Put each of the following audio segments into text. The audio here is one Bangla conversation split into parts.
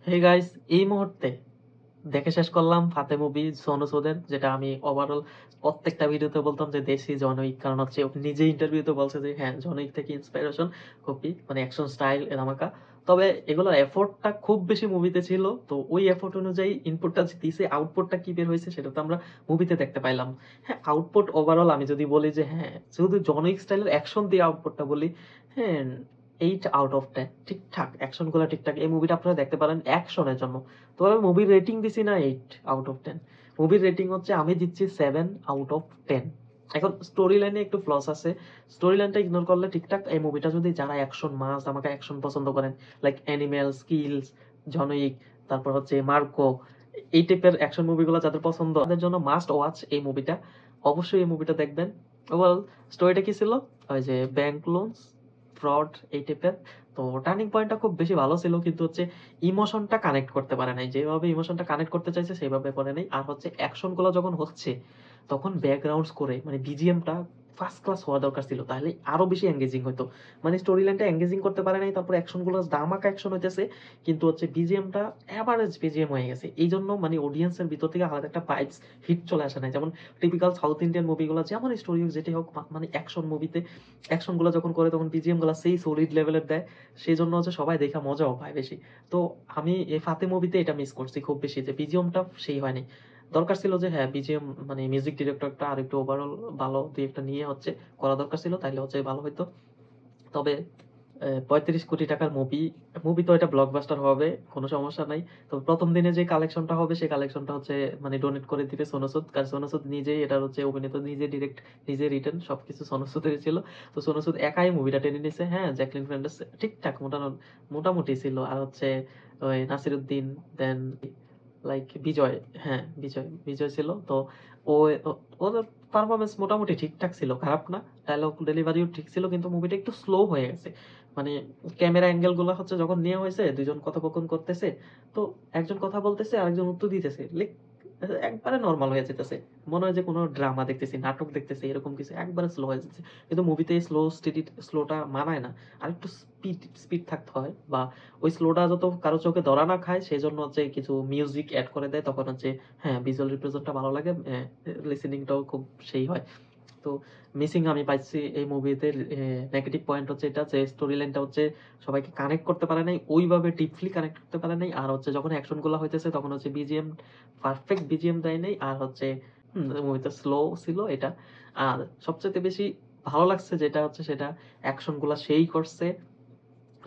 হে গাইস, এই মুহূর্তে দেখে শেষ করলাম ফাতে মুভি সোনু সুদের, যেটা আমি ওভারঅল প্রত্যেকটা ভিডিওতে বলতাম যে দেশি জন উইক, কারণ হচ্ছে ও নিজে ইন্টারভিউতে বলছে যে হ্যাঁ জন উইক থেকে ইন্সপিরেশন কপি, মানে অ্যাকশন স্টাইল এলামাকা। তবে এগুলোর এফোর্টটা খুব বেশি মুভিতে ছিল, তো ওই এফোর্ট অনুযায়ী ইনপুটটা দিছে, আউটপুটটা কি বের হয়েছে সেটা তো আমরা মুভিতে দেখতে পাইলাম। হ্যাঁ, আউটপুট ওভারঅল আমি যদি বলি যে হ্যাঁ শুধু জন উইক স্টাইলের অ্যাকশন দিয়ে আউটপুটটা বলি, হ্যাঁ 8 আউট অফ 10 ঠিকঠাক, অ্যাকশন গুলা ঠিকঠাক। এই মুভিটা আপনারা দেখতে পারেন অ্যাকশনের জন্য। তো আমি মুভির রেটিং দিছি না 8 আউট অফ 10, মুভির রেটিং হচ্ছে আমি দিচ্ছি 7 আউট অফ 10। এখন স্টোরি লাইনে একটু ফ্লস আছে, স্টোরি লাইনটা ইগনোর করলে ঠিকঠাক। এই মুভিটা যদি যারা অ্যাকশন মাস আমাকে অ্যাকশন পছন্দ করেন, লাইক অ্যানিমেল স্কিলস, জনইক, তারপর হচ্ছে মার্কো, এই টাইপের অ্যাকশন মুভিগুলো যাদের পছন্দ তাদের জন্য মাস্ট ওয়াচ এই মুভিটা। অবশ্যই এই মুভিটা দেখবেন। ওভারঅল স্টোরিটা কি ছিল, ওই যে ব্যাংক লোনস, ফ্রড, এই টাইপের। তো টার্নিং পয়েন্টটা খুব বেশি ভালো ছিল, কিন্তু হচ্ছে ইমোশনটা কানেক্ট করতে পারে নাই, যেভাবে ইমোশনটা কানেক্ট করতে চাইছে সেইভাবে করে নাই। আর হচ্ছে অ্যাকশন গুলো যখন হচ্ছে তখন ব্যাকগ্রাউন্ড স্কোরে মানে বিজিএমটা ফার্স্ট ক্লাস হওয়া দরকার ছিল, তাহলে আরো বেশি এঙ্গেজিং হতো। মানে স্টোরি লাইনটা এঙ্গেজিং করতে পারে নাই, তারপর অ্যাকশন গুলো দামাকা অ্যাকশন হইতেছে, কিন্তু হচ্ছে বিজিএমটা অ্যাভারেজ বিজিএম হয়ে গেছে। এই জন্য মানে অডিয়েন্সের ভিতর থেকে আলাদা একটা ভাইবস হিট চলে আসে নাই। যেমন টিপিক্যাল সাউথ ইন্ডিয়ান মুভিগুলো যেমন স্টোরি হোক যেটাই হোক, মানে অ্যাকশন মুভিতে অ্যাকশন গুলো যখন করে তখন বিজিএম গুলো সেই সলিড লেভেলের দেয়, সেই জন্য হচ্ছে সবাই দেখা মজাও পায় বেশি। তো আমি এই ফাতে মুভিতে এটা মিস করছি খুব বেশি, যে বিজিএমটা সেই হয়নি। দরকার ছিল যে হ্যাঁ বিজিএম মানে মিউজিক ডিরেক্টরটা আর একটু ওভারঅল ভালো দুই একটা নিয়ে হচ্ছে করা দরকার ছিল, তাইলে হচ্ছে ভালো হইতো। তবে ৩৫ কোটি টাকার মুভি, মুভি তো এটা ব্লকবাস্টার হবে, কোনো সমস্যা নাই। তো প্রথম দিনে যে কালেকশনটা হবে সেই কালেকশনটা হচ্ছে মানে ডোনেট করে দিবে সোনু সুদ, কারণ সোনু সুদ নিজেই এটার হচ্ছে অভিনেতা, নিজে ডিরেক্ট, নিজে রিটার্ন, সবকিছু সোনু সুদের ছিল। তো সোনু সুদ একাই মুভিটা টেনে নিছে। হ্যাঁ, জ্যাকলিন ফের্নান্ডেজ ঠিকঠাক মোটামুটি ছিল, আর হচ্ছে ওই নাসিরুদ্দিন, দেন লাইক বিজয়, হ্যাঁ বিজয় বিজয় ছিল। তো ও ওদের পারফরমেন্স মোটামুটি ঠিকঠাক ছিল, খারাপ না। ডায়লগ ডেলিভারিও ঠিক ছিল, কিন্তু মুভিটা একটু স্লো হয়ে গেছে। মানে ক্যামেরা অ্যাঙ্গেল গুলো হচ্ছে যখন নেওয়া হয়েছে, দুইজন কথোপকথন করতেছে, তো একজন কথা বলতেছে আরেকজন উত্তর দিতেছে, লাইক একবারে নর্মাল হয়ে যেতেছে, মনে হয় যে কোনো ড্রামা দেখতেছি, নাটক দেখতেছি, এরকম কিছু একবারে স্লো হয়ে যাচ্ছে। কিন্তু মুভিতে স্লো স্টেডি স্লোটা মানায় না, আর একটু স্পিড স্পিড থাকতে হয়, বা ওই স্লোটা যত কারো চোখে ধরা না খায় সেই জন্য হচ্ছে কিছু মিউজিক অ্যাড করে দেয়, তখন হচ্ছে হ্যাঁ ভিজুয়াল রিপ্রেজেন্টটা ভালো লাগে, লিসেনিংটাও খুব সেই হয়। তো মিসিং আমি পাইছি এই মুভিতে, নেগেটিভ পয়েন্ট হচ্ছে এটা যে স্টোরি লাইনটা হচ্ছে সবাইকে কানেক্ট করতে পারে নাই, ওইভাবে ডিপলি কানেক্ট করতে পারে নাই। আর হচ্ছে যখন অ্যাকশন গুলো হইতেছে তখন হচ্ছে বিজিএম পারফেক্ট বিজিএম দেয় নাই, আর হচ্ছে মুভিটা স্লো ছিল এটা। আর সবচেয়ে বেশি ভালো লাগছে যেটা হচ্ছে সেটা অ্যাকশন গুলা সেই করছে,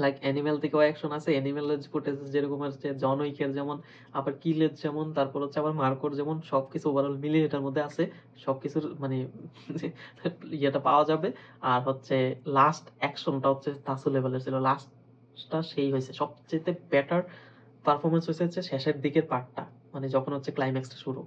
লাইক অ্যানিমেল থেকেও অ্যাকশন আছে, অ্যানিমেলের ফুটেজ যেরকম আছে, জন উইকের যেমন, আবার কিলের যেমন, তারপর হচ্ছে আবার মার্কোর যেমন, সবকিছু ওভারঅল মিলিয়ে এটার মধ্যে আছে। সবকিছুর মানে ইয়েটা পাওয়া যাবে। আর হচ্ছে লাস্ট অ্যাকশনটা হচ্ছে তাসু লেভেলের ছিল, লাস্টটা সেই হয়েছে সবচেয়ে বেটার পারফরমেন্স হয়েছে হচ্ছে শেষের দিকের পার্টটা, মানে যখন হচ্ছে ক্লাইম্যাক্সটা শুরু,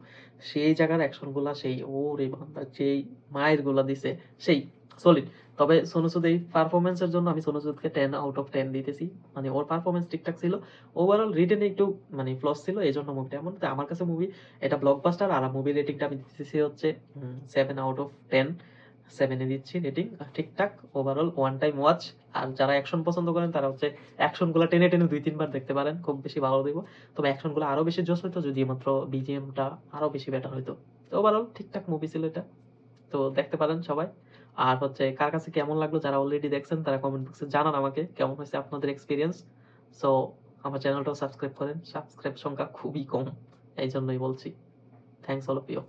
সেই জায়গার অ্যাকশন গুলা সেই ও রে বান্দা, যেই মায়ের গুলা দিছে সেই সলিড। তবে সোনু সুদ এই পারফরমেন্সের জন্য আমি সোনু সুদকে 10 আউট অফ 10 দিতেছি। মানে ওর পারফরমেন্স ঠিকঠাক ছিল, ওভারঅল রিটেন একটু মানে ফ্লস ছিল, এই জন্য মুভিটা এমন। তো আমার কাছে মুভি এটা ব্লকবাস্টার, আর মুভি রেটিংটা আমি দিতেছি হচ্ছে 7 আউট অফ 10, 7 দিচ্ছি রেটিং, ঠিকঠাক ওভারঅল ওয়ান টাইম ওয়াচ। আর যারা অ্যাকশন পছন্দ করেন তারা হচ্ছে অ্যাকশন গুলা টেনে টেনে 2-3 বার দেখতে পারেন, খুব বেশি ভালো দিব। তবে অ্যাকশন গুলো আরো বেশি জোস হইতো যদি মাত্র বিজিএমটা আরো বেশি বেটার হইতো। তো ওভারঅল ঠিকঠাক মুভি ছিল এটা, তো দেখতে পারেন সবাই। আর হচ্ছে কার কাছে কেমন লাগলো, যারা অলরেডি দেখছেন তারা কমেন্ট বক্সে জানান আমাকে কেমন হয়েছে আপনাদের এক্সপিরিয়েন্স। সো আমার চ্যানেলটাও সাবস্ক্রাইব করেন, সাবস্ক্রাইব সংখ্যা খুবই কম, এই জন্যই বলছি। Thanks all of you.